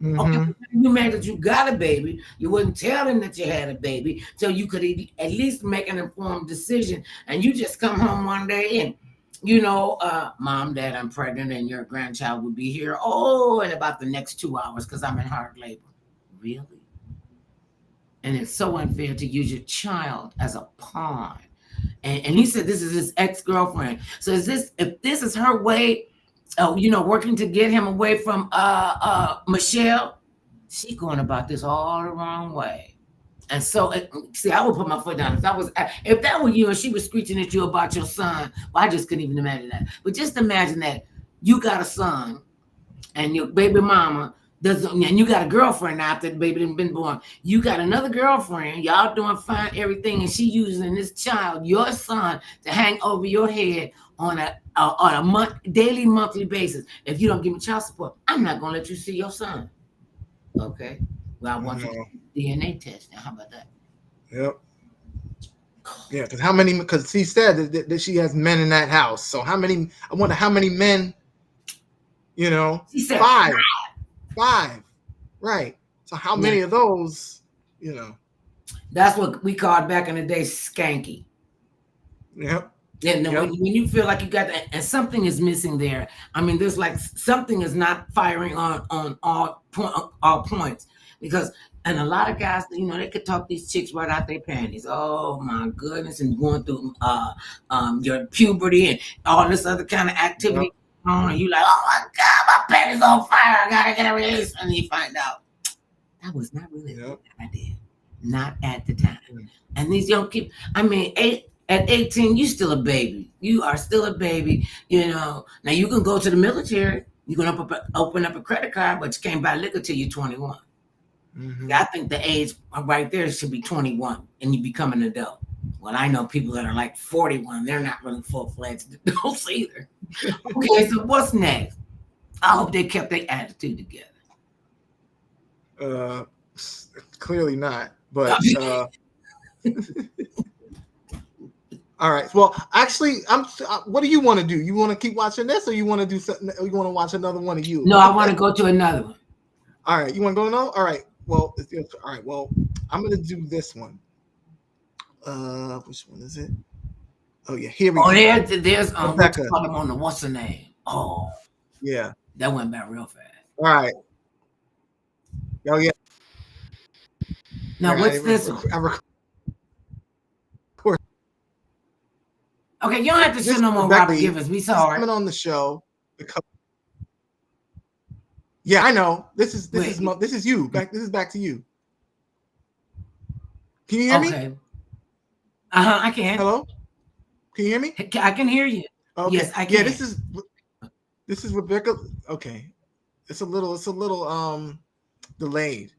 Mm-hmm. Okay, you mad that you got a baby. You wouldn't tell them that you had a baby, so you could at least make an informed decision. And you just come home one day and, you know, Mom, Dad, I'm pregnant, and your grandchild will be here. Oh, in about the next 2 hours because I'm in hard labor. Really? And it's so unfair to use your child as a pawn. And he said this is his ex-girlfriend. So if this is her way, you know, working to get him away from Michelle, she's going about this all the wrong way. And so, see, I would put my foot down. If that were you and she was screeching at you about your son, well, I just couldn't even imagine that. But just imagine that you got a son and your baby mama doesn't, and you got a girlfriend now after the baby done been born. You got another girlfriend, y'all doing fine, everything, and she using this child, your son, to hang over your head on a daily, monthly basis. If you don't give me child support, I'm not gonna let you see your son. Okay. Well, I want you to DNA test. Now, how about that? Yep. Yeah, because how many? Because she said that she has men in that house. So how many? I wonder how many men. You know, she said five. Right. So how many of those? You know. That's what we called back in the day skanky. Yep. And when you feel like you got that, and something is missing there. I mean, there's like something is not firing on all points, because and a lot of guys, you know, they could talk these chicks right out their panties. Oh my goodness, and going through your puberty and all this other kind of activity on, and you like, oh my God, my panties on fire, I gotta get a release, and you find out that was not really a good idea, not at the time. And these young kids, I mean, at 18, you still a baby. You are still a baby, you know. Now, you can go to the military. You can open up a credit card, but you can't buy liquor till you're 21. Mm-hmm. I think the age right there should be 21, and you become an adult. Well, I know people that are like 41. They're not really full-fledged adults either. Okay, so what's next? I hope they kept their attitude together. Clearly not, but... All right. Well, actually, what do you want to do? You want to keep watching this, or you want to do something? Or you want to watch another one of you? No, I want to go to another one. All right. You want to go to another? All right. Well, all right. Well, I'm gonna do this one. Which one is it? Oh yeah, here we go. There's Rebecca. On the what's her name? Oh, yeah. That went back real fast. All right. Oh yeah. Now what's this one? Okay, you don't have to show no more Robert Givens. We saw her coming on the show. Yeah, I know. This is you. This is back to you. Can you hear me? I can. Hello. Can you hear me? I can hear you. Okay. Yes, I can. Yeah, this is Rebecca. Okay, it's a little delayed.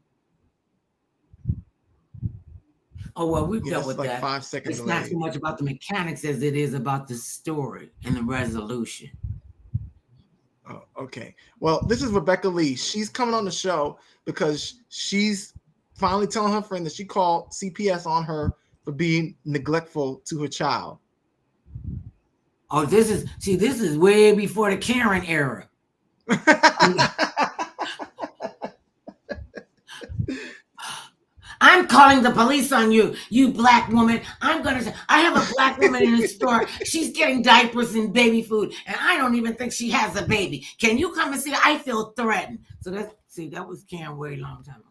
Oh, well, we've dealt with like that. 5 seconds. It's not so much about the mechanics as it is about the story and the resolution. Oh, okay. Well, this is Rebecca Lee. She's coming on the show because she's finally telling her friend that she called CPS on her for being neglectful to her child. Oh, this is way before the Karen era. I'm calling the police on you, you black woman. I have a black woman in the store. She's getting diapers and baby food, and I don't even think she has a baby. Can you come and see her? I feel threatened. So that was Karen way long time ago.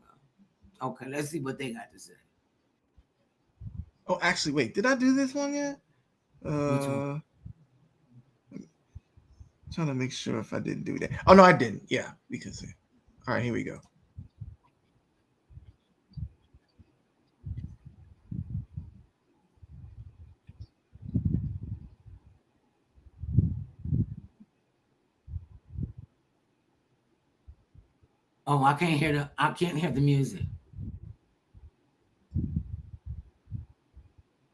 Okay, let's see what they got to say. Oh, actually, wait. Did I do this one yet? Which one? Trying to make sure if I didn't do that. Oh no, I didn't. Yeah, because. All right, here we go. Oh, I can't hear the music.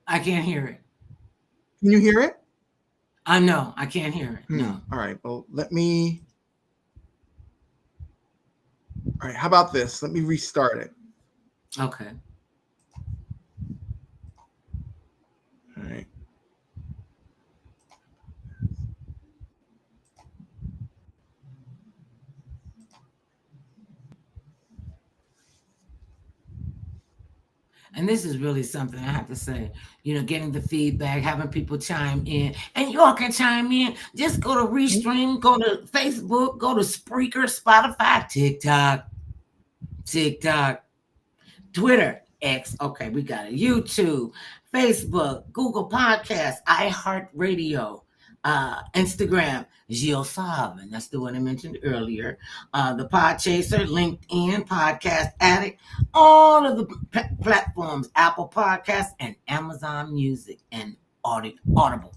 I can't hear it. Can you hear it? No, I can't hear it. No. All right. Well, let me. All right. How about this? Let me restart it. Okay. All right. And this is really something I have to say, getting the feedback, having people chime in, and you all can chime in. Just go to Restream, go to Facebook, go to Spreaker, Spotify, TikTok, Twitter, X. Okay, we got it. YouTube, Facebook, Google Podcasts, iHeartRadio, Instagram, Geo7. That's the one I mentioned earlier. The Podchaser, LinkedIn, Podcast Addict, all of the platforms, Apple Podcasts, and Amazon Music, and Audible.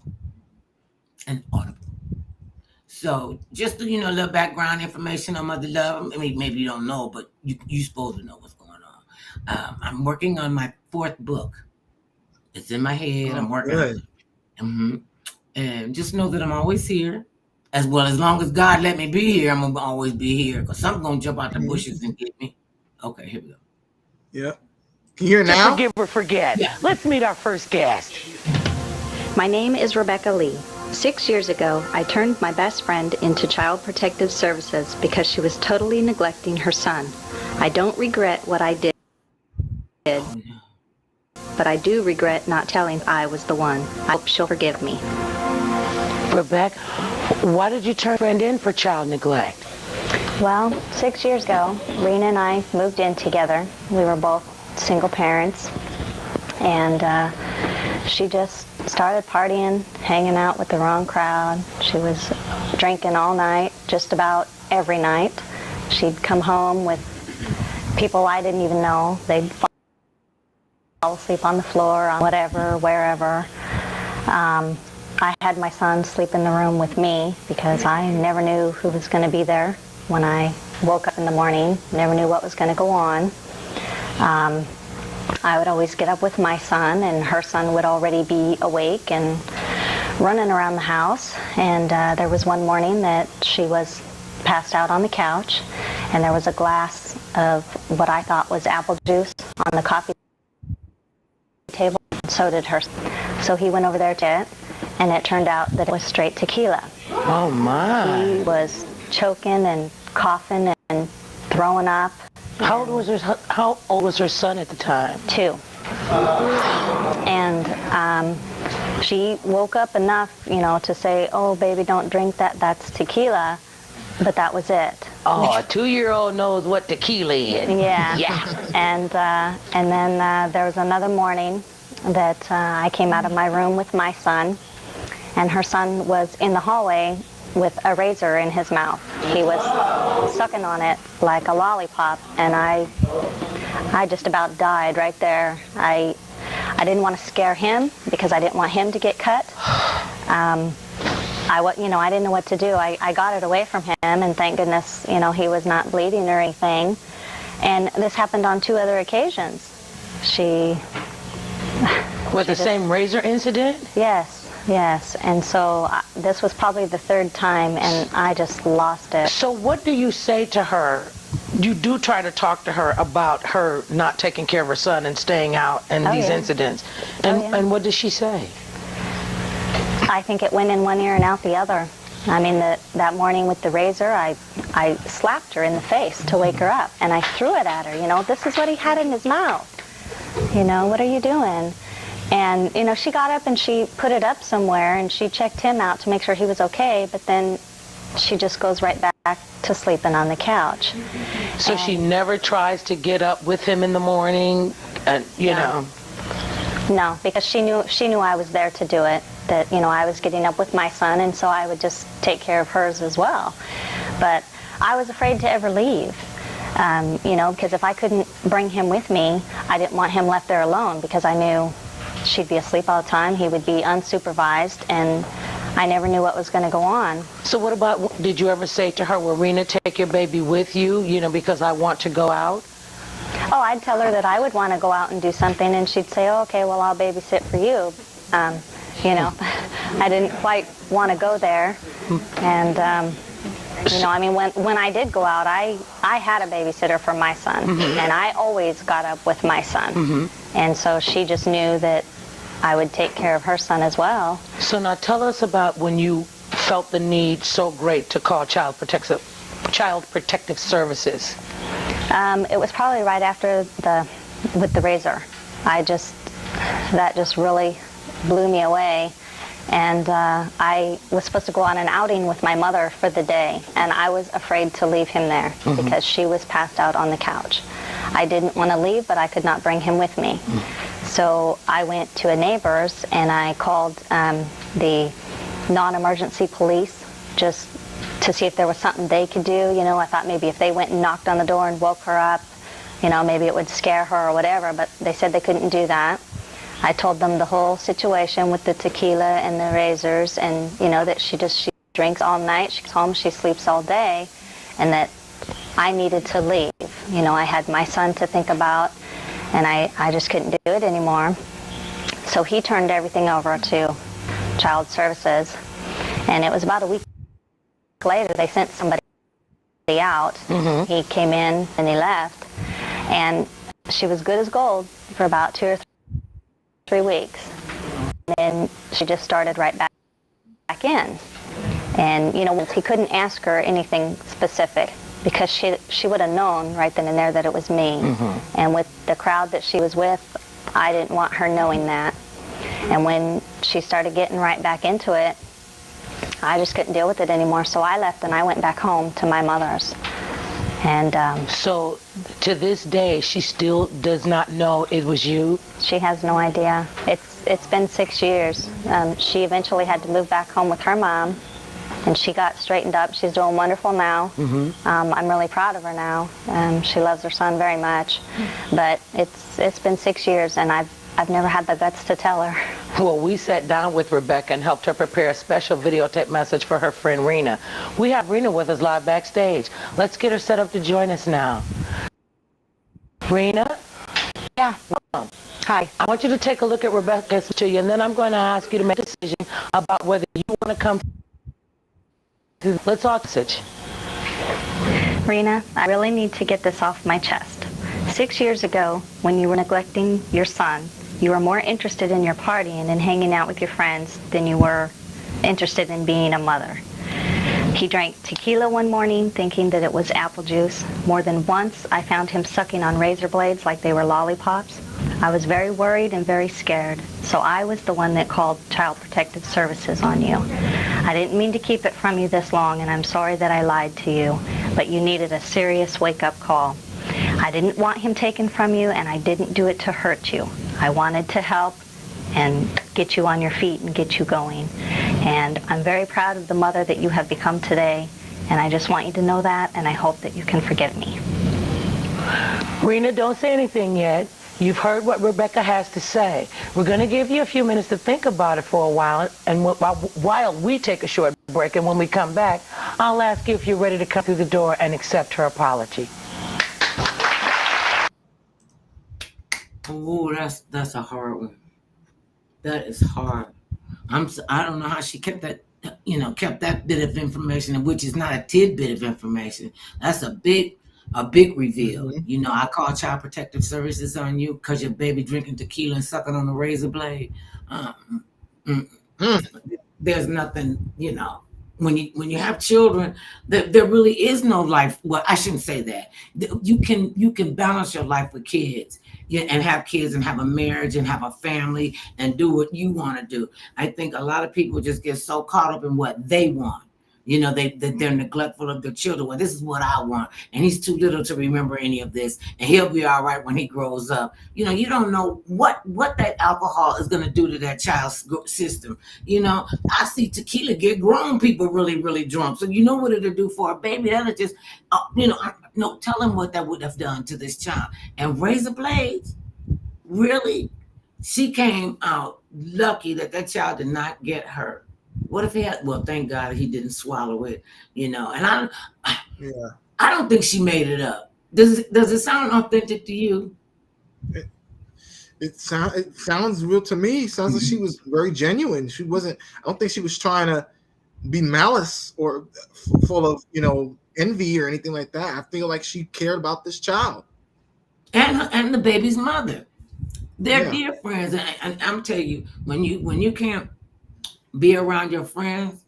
So just a little background information on Mother Love. I mean, maybe you don't know, but you're supposed to know what's going on. I'm working on my 4th book. It's in my head. I'm working on it. Mm-hmm. And just know that I'm always here. As long as God let me be here, I'm going to always be here. Because something's going to jump out the bushes and get me. Okay, here we go. Yeah. Can you hear now? Forgive or forget. Yeah. Let's meet our first guest. My name is Rebecca Lee. 6 years ago, I turned my best friend into Child Protective Services because she was totally neglecting her son. I don't regret what I did, but I do regret not telling I was the one. I hope she'll forgive me. Rebecca, why did you turn a friend in for child neglect? Well, 6 years ago, Rena and I moved in together. We were both single parents, and she just started partying, hanging out with the wrong crowd. She was drinking all night, just about every night. She'd come home with people I didn't even know. They'd fall asleep on the floor, on whatever, wherever. I had my son sleep in the room with me because I never knew who was going to be there when I woke up in the morning. Never knew what was going to go on. I would always get up with my son, and her son would already be awake and running around the house. And there was one morning that she was passed out on the couch, and there was a glass of what I thought was apple juice on the coffee table. So did her. So he went over there to it, and it turned out that it was straight tequila. Oh, my. He was choking and coughing and throwing up. How old was her son at the time? 2. And she woke up enough, to say, "Oh, baby, don't drink that. That's tequila." But that was it. Oh, a 2-year-old knows what tequila is. Yeah. Yeah. And then there was another morning that I came out of my room with my son, and her son was in the hallway with a razor in his mouth. He was sucking on it like a lollipop, and I just about died right there. I didn't want to scare him because I didn't want him to get cut. I didn't know what to do. I got it away from him, and thank goodness, he was not bleeding or anything. And this happened on 2 other occasions. With the same razor incident? Yes, and so this was probably the 3rd time, and I just lost it. So what do you say to her? You do try to talk to her about her not taking care of her son and staying out and these incidents. And what does she say? I think it went in one ear and out the other. I mean, that morning with the razor, I slapped her in the face to wake her up, and I threw it at her. This is what he had in his mouth. what are you doing? And, she got up and she put it up somewhere and she checked him out to make sure he was okay, but then she just goes right back to sleeping on the couch. So she never tries to get up with him in the morning, and know. No, because she knew I was there to do it, that, I was getting up with my son, and so I would just take care of hers as well. But I was afraid to ever leave, because if I couldn't bring him with me, I didn't want him left there alone, because I knew she'd be asleep all the time, he would be unsupervised, and I never knew what was going to go on. So what about, did you ever say to her, well, Rena, take your baby with you, because I want to go out? Oh, I'd tell her that I would want to go out and do something, and she'd say, oh, okay, well, I'll babysit for you. I didn't quite want to go there. And, when I did go out, I had a babysitter for my son, and I always got up with my son. And so she just knew that I would take care of her son as well. So now tell us about when you felt the need so great to call Child Protective Services. It was probably right after with the razor. That just really blew me away. And I was supposed to go on an outing with my mother for the day, and I was afraid to leave him there because she was passed out on the couch. I didn't want to leave, but I could not bring him with me. So I went to a neighbor's and I called the non-emergency police just to see if there was something they could do. I thought maybe if they went and knocked on the door and woke her up, maybe it would scare her or whatever, but they said they couldn't do that. I told them the whole situation with the tequila and the razors, and that she drinks all night, she comes home, she sleeps all day, and that I needed to leave. I had my son to think about, and I just couldn't do it anymore. So he turned everything over to Child Services, and it was about a week later they sent somebody out. He came in and he left, and she was good as gold for about 2 or 3 weeks. And then she just started right back in. And he couldn't ask her anything specific because she would have known right then and there that it was me. And with the crowd that she was with, I didn't want her knowing that. And when she started getting right back into it, I just couldn't deal with it anymore. So I left and I went back home to my mother's. And so to this day, she still does not know it was you? She has no idea. It's been 6 years. She eventually had to move back home with her mom, and she got straightened up. She's doing wonderful now. I'm really proud of her now. She loves her son very much. But it's been 6 years, and I've never had the guts to tell her. Well, we sat down with Rebecca and helped her prepare a special videotape message for her friend Rena. We have Rena with us live backstage. Let's get her set up to join us now. Rena? Yeah. Hi. I want you to take a look at Rebecca's to you, and then I'm going to ask you to make a decision about whether you want to come. Let's talk message. Rena, I really need to get this off my chest. 6 years ago, when you were neglecting your son, you were more interested in your partying and hanging out with your friends than you were interested in being a mother. He drank tequila one morning thinking that it was apple juice. More than once, I found him sucking on razor blades like they were lollipops. I was very worried and very scared, so I was the one that called Child Protective Services on you. I didn't mean to keep it from you this long, and I'm sorry that I lied to you, but you needed a serious wake-up call. I didn't want him taken from you, and I didn't do it to hurt you. I wanted to help and get you on your feet and get you going. And I'm very proud of the mother that you have become today, and I just want you to know that, and I hope that you can forgive me. Rena, don't say anything yet. You've heard what Rebecca has to say. We're going to give you a few minutes to think about it for a while, and while we take a short break, and when we come back, I'll ask you if you're ready to come through the door and accept her apology. Oh, that's a hard one. That is hard. I don't know how she kept that bit of information, which is not a tidbit of information. That's a big reveal. I call Child Protective Services on you because your baby drinking tequila and sucking on a razor blade. There's nothing, when you have children, there really is no life. Well, I shouldn't say that. You can balance your life with kids. and have kids and have a marriage and have a family and do what you want to do. I think a lot of people just get so caught up in what they want. They're neglectful of their children. Well, this is what I want, and he's too little to remember any of this, and he'll be all right when he grows up. You don't know what that alcohol is going to do to that child's system. I see tequila get grown people really, really drunk. So you know what it'll do for a baby? That'll just, no, tell him what that would have done to this child. And Razor Blades, really, she came out lucky that child did not get hurt. What if he had? Well, thank God he didn't swallow it, And I don't think she made it up. Does it sound authentic to you? It sounds real to me. It sounds like she was very genuine. She wasn't. I don't think she was trying to be malice or full of envy or anything like that. I feel like she cared about this child and the baby's mother. They're dear friends, and I'm telling you, when you can't be around your friends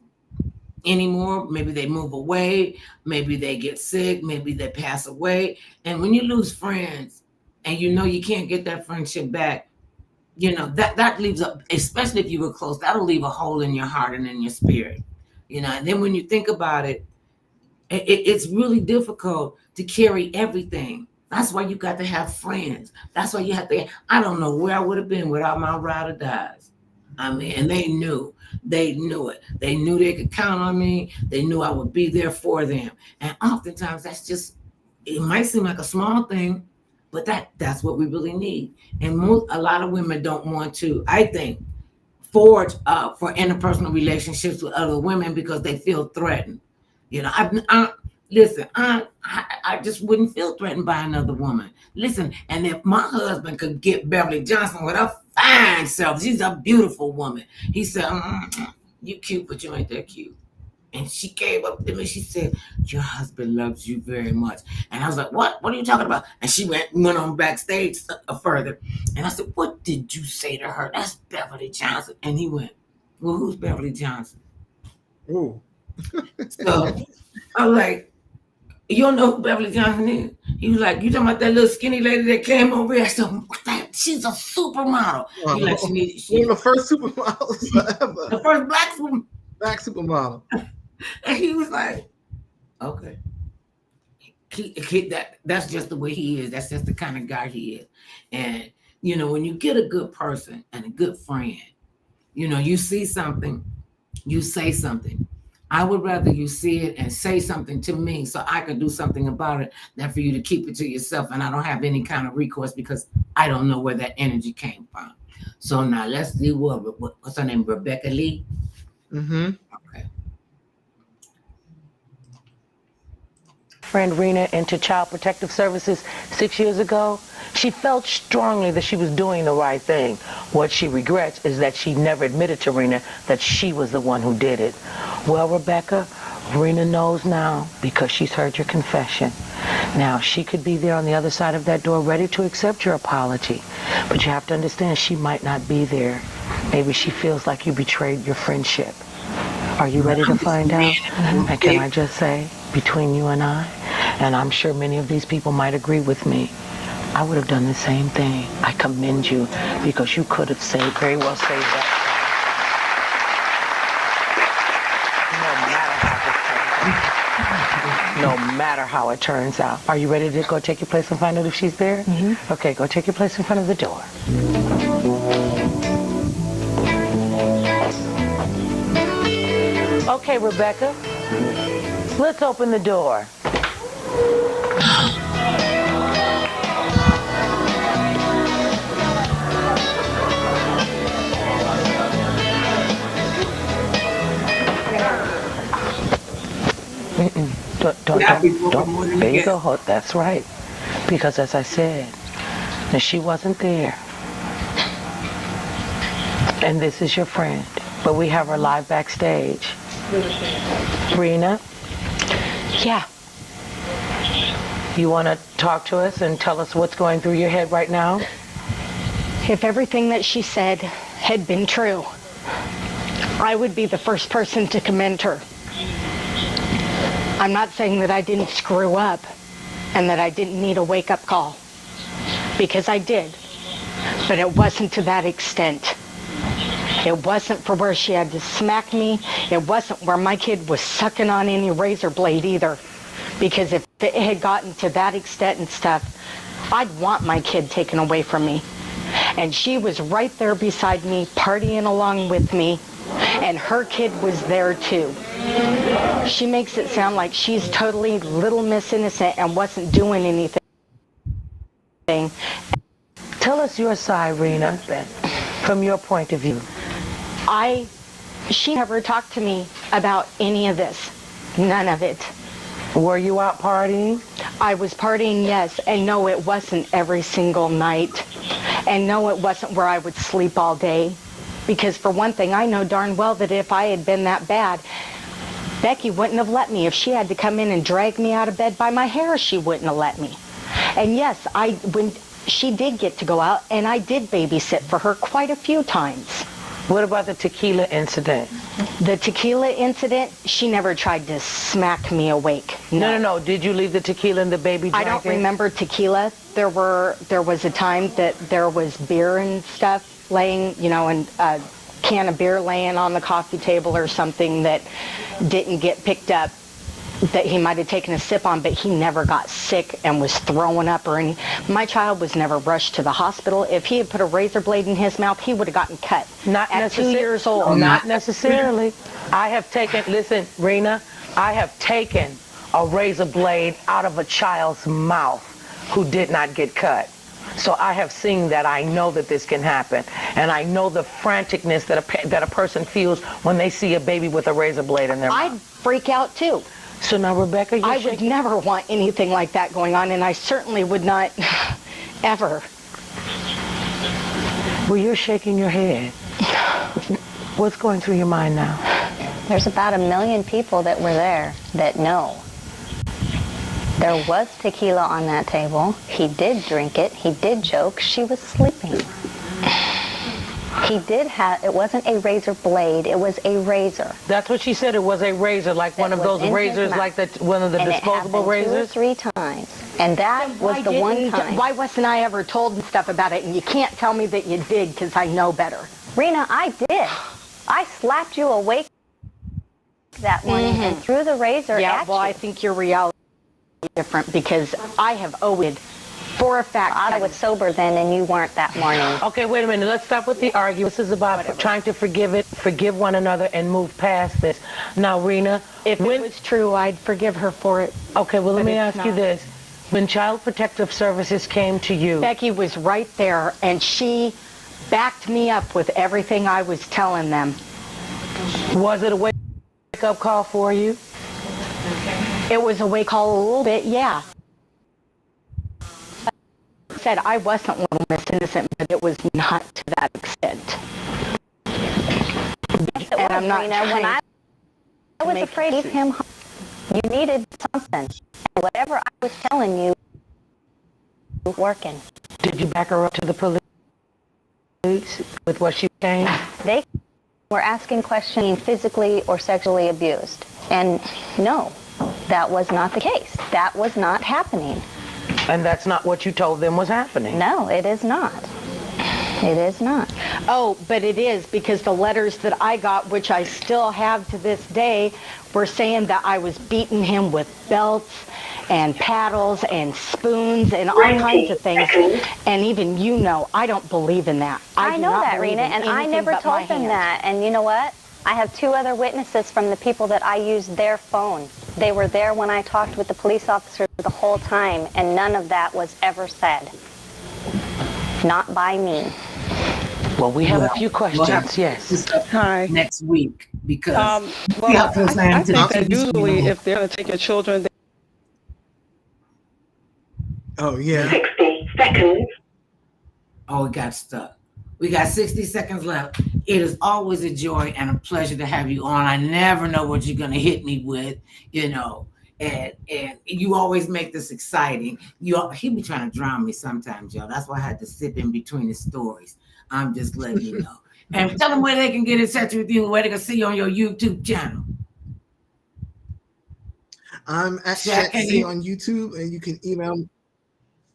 anymore, maybe they move away, maybe they get sick, maybe they pass away, and when you lose friends and you can't get that friendship back, that leaves a, especially if you were close, that'll leave a hole in your heart and in your spirit, and then when you think about it, it's really difficult to carry everything. That's why you got to have friends. That's why you have to. I don't know where I would have been without my ride or dies. I mean, and they knew it. They knew they could count on me. They knew I would be there for them. And oftentimes it might seem like a small thing, but that's what we really need. And a lot of women don't want to, I think, forge for interpersonal relationships with other women because they feel threatened. Listen, I just wouldn't feel threatened by another woman. Listen, and if my husband could get Beverly Johnson with her fine self, she's a beautiful woman. He said, you cute, but you ain't that cute. And she came up to me, she said, your husband loves you very much. And I was like, what? What are you talking about? And she went on backstage further. And I said, what did you say to her? That's Beverly Johnson. And he went, well, who's Beverly Johnson? Ooh. So I was like, you don't know who Beverly Johnson is? He was like, you talking about that little skinny lady that came over here? I said, she's a supermodel. He like, she's the first supermodel ever. The first black supermodel. And he was like, okay. That's just the way he is. That's just the kind of guy he is. And, when you get a good person and a good friend, you see something, you say something. I would rather you see it and say something to me so I could do something about it than for you to keep it to yourself and I don't have any kind of recourse because I don't know where that energy came from. So now let's see what's her name, Rebecca Lee? Mm-hmm. Okay. Friend Rena into Child Protective Services 6 years ago, she felt strongly that she was doing the right thing. What she regrets is that she never admitted to Rena that she was the one who did it. Well, Rebecca, Rena knows now because she's heard your confession. Now, she could be there on the other side of that door ready to accept your apology. But you have to understand she might not be there. Maybe she feels like you betrayed your friendship. Are you ready to find out? And can I just say, between you and I, and I'm sure many of these people might agree with me, I would have done the same thing. I commend you because you could have very well saved that. No matter how it turns out. Are you ready to go take your place and find out if she's there? Mm-hmm. Okay, go take your place in front of the door. Okay, Rebecca, let's open the door. Don't. There you go. That's right. Because as I said, she wasn't there. And this is your friend. But we have her live backstage. Rena? Yeah. You want to talk to us and tell us what's going through your head right now? If everything that she said had been true, I would be the first person to commend her. I'm not saying that I didn't screw up and that I didn't need a wake-up call, because I did. But it wasn't to that extent. It wasn't for where she had to smack me. It wasn't where my kid was sucking on any razor blade either. Because if it had gotten to that extent and stuff, I'd want my kid taken away from me. And she was right there beside me, partying along with me, and her kid was there too. She makes it sound like she's totally Little Miss Innocent and wasn't doing anything. Tell us your side, Rena, from your point of view. She never talked to me about any of this. None of it. Were you out partying? I was partying, yes. And no, it wasn't every single night. And no, it wasn't where I would sleep all day. Because for one thing, I know darn well that if I had been that bad, Becky wouldn't have let me. If she had to come in and drag me out of bed by my hair, she wouldn't have let me. And yes, when she did get to go out, and I did babysit for her quite a few times. What about the tequila incident? The tequila incident, she never tried to smack me awake. No. Did you leave the tequila and the baby drinking? I don't remember tequila. There was a time that there was beer and stuff laying, and a can of beer laying on the coffee table or something that didn't get picked up, that he might have taken a sip on, but he never got sick and was throwing up or any. My child was never rushed to the hospital. If he had put a razor blade in his mouth, he would have gotten cut. At 2 years old. Not necessarily. I have taken, listen, Rena, I have taken a razor blade out of a child's mouth who did not get cut. So I have seen that. I know that this can happen. And I know the franticness that a person feels when they see a baby with a razor blade in their mouth. I'd freak out too. So now, Rebecca, I would never want anything like that going on, and I certainly would not ever. Well, you're shaking your head. What's going through your mind now? There's about 1 million people that were there that know. There was tequila on that table. He did drink it. He did joke. She was sleeping. He did have, it wasn't a razor blade, it was a razor. That's what she said, it was a razor, like one of those razors, like one of the disposable razors? 2 or 3 times. And that was the one time. Why wasn't I ever told and stuff about it? And you can't tell me that you did, because I know better. Rena, I did. I slapped you awake that morning and threw the razor at you. I think your reality is different, because I have owed for a fact. I was sober then and you weren't that morning. Okay, wait a minute. Let's stop with the argument. This is about trying to forgive one another and move past this. Now, Rena, if it was true, I'd forgive her for it. Okay, well, let me ask you this. When Child Protective Services came to you... Becky was right there, and she backed me up with everything I was telling them. Was it a wake-up call for you? It was a wake call a little bit, yeah. Said I wasn't Little Miss Innocent, but it was not to that extent. Yes, it was, Rena. When I was afraid of him, you needed something. And whatever I was telling you was working. Did you back her up to the police with what she was saying? They were asking questions, being physically or sexually abused. And no, that was not the case. That was not happening. And that's not what you told them was happening? No, it is not. It is not. Oh, but it is, because the letters that I got, which I still have to this day, were saying that I was beating him with belts and paddles and spoons and all kinds of things. And even I don't believe in that. I know that, Rena, and I never told them that. And you know what? I have 2 other witnesses from the people that I used their phone. They were there when I talked with the police officer the whole time, and none of that was ever said. Not by me. Well, we have a few questions, yes. Hi. Next week, because I think that usually if they're going to take your children... Oh, yeah. 60 seconds. Oh, it got stuck. We got 60 seconds left. It is always a joy and a pleasure to have you on. I never know what you're going to hit me with, and you always make this exciting. He be trying to drown me sometimes, y'all. That's why I had to sit in between the stories. I'm just letting you know. And tell them where they can get in touch with you, where they can see you on your YouTube channel. I'm at Shaq on YouTube, and you can email me.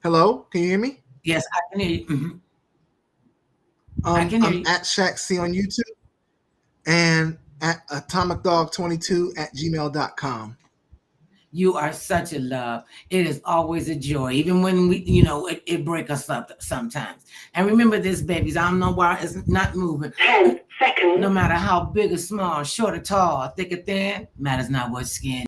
Hello? Can you hear me? Yes, I can hear you. Mhm. I'm at Shaq C on YouTube and at atomicdog22@gmail.com. You are such a love. It is always a joy, even when we, it breaks us up sometimes. And remember this, babies. I don't know why it's not moving. 10 seconds. No matter how big or small, short or tall, thick or thin, matters not what skin.